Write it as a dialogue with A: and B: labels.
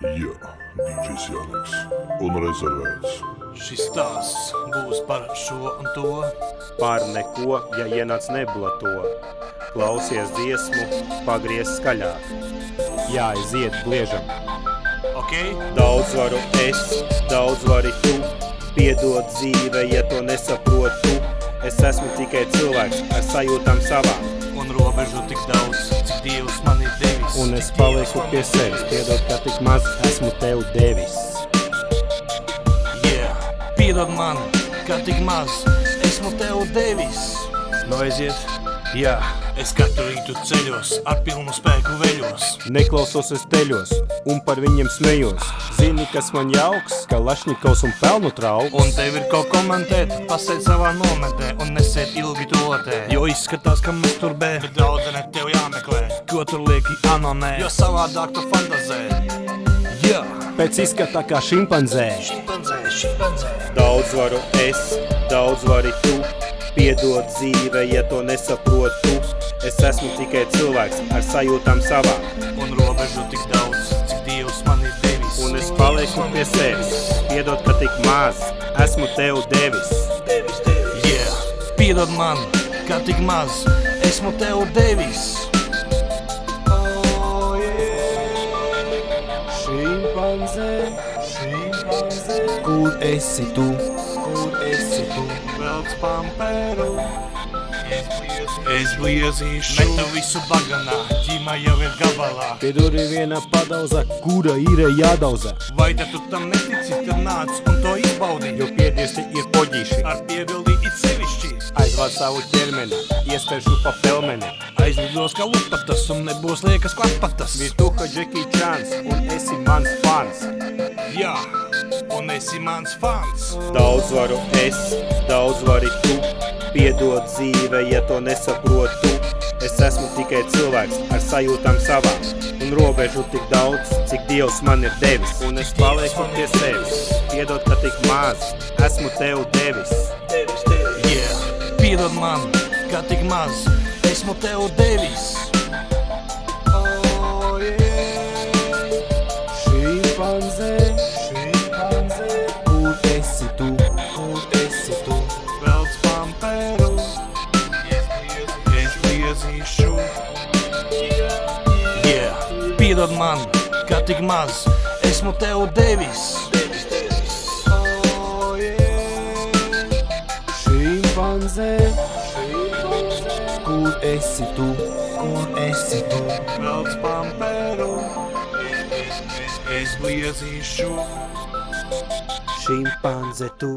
A: Jā, DJs Jānis un rezervēts.
B: Šis stāsts būs par šo un to.
C: Par neko, ja ienāc neblato. Klausies dziesmu, pagriez skaļāk. Jāaiziet gliežam.
B: Ok?
C: Daudz varu es, daudz vari tu. Piedod dzīve, ja to nesaprotu. Es esmu tikai cilvēks ar sajūtām savām.
B: Un robežu tik daudz, cik Dievs man ir devis.
C: Un es palieku pie sevis, piedod, ka tik maz esmu tev devis.
B: Yeah, piedod man, ka tik maz esmu tev devis. Nu aiziet? Jā, es katru rītu ceļos, ar pilnu spēku veļos.
C: Neklausos es teļos, un par viņiem smejos. Zini, kas man jauks, ka Lašņikovs un pelnu trauks.
B: Un tev ir ko komentēt, pasēd savā nometē un nesēd ilgi tolotē. Jo izskatās, ka masturbē, bet draudzene tev jāmeklē. Ko tur lieki anonē, jo savādāk tu fantazē. Jā,
C: Pēc izskatā kā šimpanzē.
B: šimpanzē.
C: Daudz varu es, daudz vari tu. Piedod dzīve, ja to nesaprotu. Es esmu tikai cilvēks ar sajūtām savām.
B: Un robežu tik daudz, cik Dievs man ir devis.
C: Un es palieku pie sevis, piedod, ka tik maz esmu tev devis.
B: Yeah, piedod man, ka tik maz esmu tev devis. Oh, yeah.
C: Šimpanzē, kur esi tu? Kur esi tu?
B: Velc pamperu, es bliezīšu. Metu visu baganā, ģima jau ir gabalā.
C: Piedod ir viena padauza, kura ir jādauza.
B: Vai tad tu tam netici, tad nāc un to izbaudi?
C: Jo piediesti ir poģīši.
B: Ar piebildi it sevišķi.
C: Aizvāc savu ķermeni, iespēršu pa pelmeni.
B: Aizlidos kā lupatas un nebūs liekas klapatas.
C: Virtuha Jackie Chans, un esi mans fans.
B: Jā, un esi mans fans.
C: Daudz varu es, daudz vari tu. Piedod dzīve, ja to nesaprotu. Es esmu tikai cilvēks ar sajūtām savām. Un robežu tik daudz, cik Dievs man ir devis. Un es palieku pie sevis, piedod, ka tik maz esmu tev devis.
B: Yeah, piedod man, ka tik maz esmu tev devis. Oh, yeah.
C: Šimpanzē, kur esi tu? Kur esi tu?
B: Velc pamperu, es bliezīšu. Yeah, piedod man, ka tik maz esmu tev devis. Oh, yeah.
C: Šimpanzē, kur esi tu? Kur esi tu?
B: Velc pamperu, es bliezīšu.
C: Šimpanzē tu.